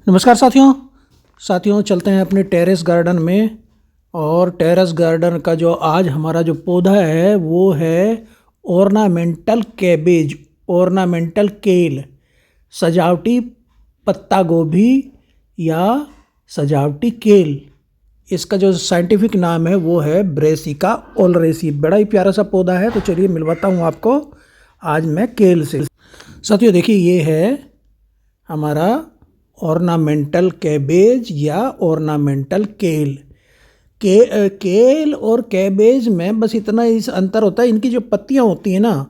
नमस्कार साथियों। चलते हैं अपने टेरेस गार्डन में। और टेरेस गार्डन का जो आज हमारा जो पौधा है वो है ऑर्नामेंटल कैबेज, ऑर्नामेंटल केल, सजावटी पत्ता गोभी या सजावटी केल। इसका जो साइंटिफिक नाम है वो है ब्रेसिका ओलरेसी। बड़ा ही प्यारा सा पौधा है। तो चलिए मिलवाता हूँ आपको आज मैं केल से। साथियों देखिए, ये है हमारा ऑर्नामेंटल कैबेज या ऑर्नामेंटल केल। केल और कैबेज में बस इतना इस अंतर होता है, इनकी जो पत्तियां होती हैं ना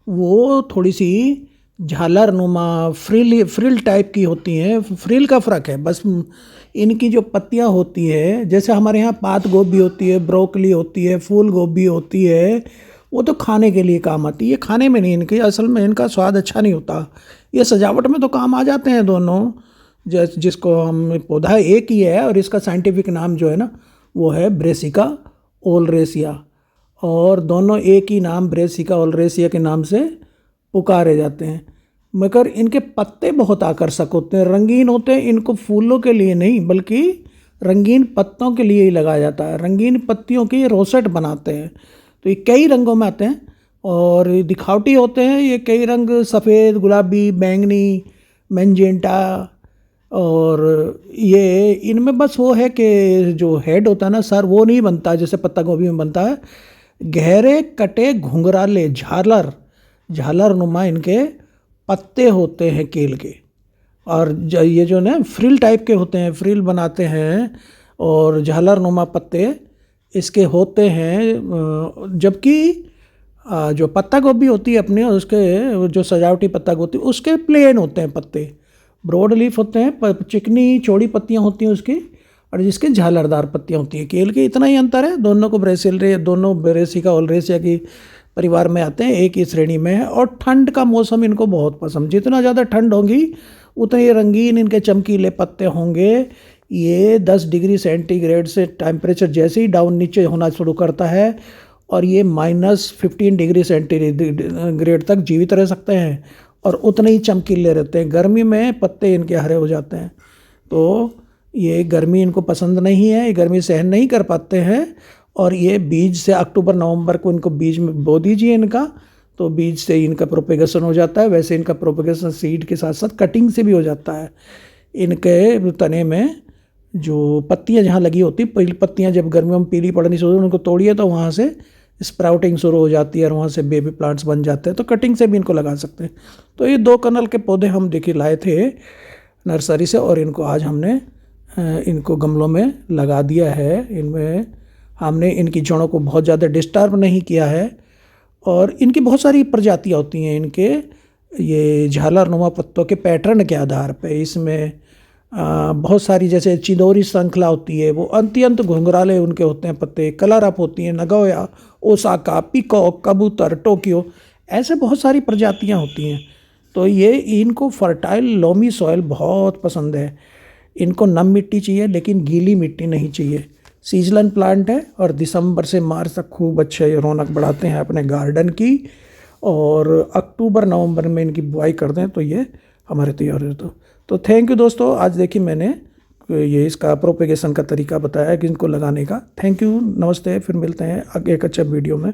वो थोड़ी सी झालर नुमा फ्रिल टाइप की होती हैं। फ्रिल का फ़र्क है बस। इनकी जो पत्तियां होती है, जैसे हमारे यहाँ पात गोभी होती है, ब्रोकली होती है, फूल गोभी होती है, वो तो खाने के लिए काम आती है। ये खाने में नहीं, इनके असल में इनका स्वाद अच्छा नहीं होता। ये सजावट में तो काम आ जाते हैं दोनों। जिसको हम पौधा एक ही है और इसका साइंटिफिक नाम जो है ना वो है ब्रेसिका ओलरेसिया। और दोनों एक ही नाम ब्रेसिका ओलरेसिया के नाम से पुकारे जाते हैं। मगर इनके पत्ते बहुत आकर्षक होते हैं, रंगीन होते हैं। इनको फूलों के लिए नहीं बल्कि रंगीन पत्तों के लिए ही लगाया जाता है। रंगीन पत्तियों की रोसेट बनाते हैं। तो ये कई रंगों में आते हैं और दिखावटी होते हैं। ये कई रंग, सफ़ेद, गुलाबी, बैंगनी, मैजेंटा। और ये इनमें बस वो है कि जो हेड होता है ना, सर, वो नहीं बनता जैसे पत्ता गोभी में बनता है। गहरे कटे घुंघराले झालर नुमा इनके पत्ते होते हैं केल के। और ये जो ना फ्रिल टाइप के होते हैं, फ्रिल बनाते हैं और झालर नुमा पत्ते इसके होते हैं। जबकि जो पत्ता गोभी होती है अपनी, उसके जो सजावटी पत्ता गोभी उसके प्लेन होते हैं पत्ते, ब्रॉड लीफ होते हैं, चिकनी चौड़ी पत्तियां होती हैं उसकी, और जिसके झालरदार पत्तियां होती हैं। केल के इतना ही अंतर है। दोनों ब्रेसिका ओलरेसिया की परिवार में आते हैं, एक ही श्रेणी में है। और ठंड का मौसम इनको बहुत पसंद। जितना ज़्यादा ठंड होगी उतने ये रंगीन इनके चमकीले पत्ते होंगे। ये 10 डिग्री सेंटीग्रेड से टेम्परेचर जैसे ही डाउन नीचे होना शुरू करता है और ये -15 डिग्री सेंटीग्रेड तक जीवित रह सकते हैं और उतने ही चमकीले रहते हैं। गर्मी में पत्ते इनके हरे हो जाते हैं। तो ये गर्मी इनको पसंद नहीं है, ये गर्मी सहन नहीं कर पाते हैं। और ये बीज से अक्टूबर नवंबर को इनको बीज में बो दीजिए इनका, तो बीज से इनका प्रोपेगेशन हो जाता है। वैसे इनका प्रोपेगेशन सीड के साथ साथ कटिंग से भी हो जाता है। इनके तने में जो पत्तियां जहाँ लगी होती, पहली पत्तियां जब गर्मियों में पीली पड़नी शुरू, उनको तोड़िए तो वहाँ से स्प्राउटिंग शुरू हो जाती है और वहाँ से बेबी प्लांट्स बन जाते हैं। तो कटिंग से भी इनको लगा सकते हैं। तो ये 2 कनल के पौधे हम देखिए लाए थे नर्सरी से और इनको आज हमने इनको गमलों में लगा दिया है। इनमें हमने इनकी जड़ों को बहुत ज़्यादा डिस्टर्ब नहीं किया है। और इनकी बहुत सारी प्रजातियाँ होती हैं इनके, ये झालर नुमा पत्तों के पैटर्न के आधार पे। इसमें बहुत सारी, जैसे चिदोरी श्रृंखला होती है, वो अत्यंत घुंघराले उनके होते हैं पत्ते। कलर अप होती हैं, नगोया, ओसाका, पीकॉक, कबूतर, टोक्यो, ऐसे बहुत सारी प्रजातियाँ होती हैं। तो ये इनको फर्टाइल लोमी सॉइल बहुत पसंद है। इनको नम मिट्टी चाहिए लेकिन गीली मिट्टी नहीं चाहिए। सीजनल प्लांट है और दिसंबर से मार्च तक खूब अच्छे रौनक बढ़ाते हैं अपने गार्डन की। और अक्टूबर नवंबर में इनकी बुआई कर दें तो ये हमारे तैयार हो। तो थैंक यू दोस्तों। आज देखिए मैंने ये इसका प्रोपेगेशन का तरीका बताया कि इनको लगाने का। थैंक यू, नमस्ते। फिर मिलते हैं एक अच्छा वीडियो में।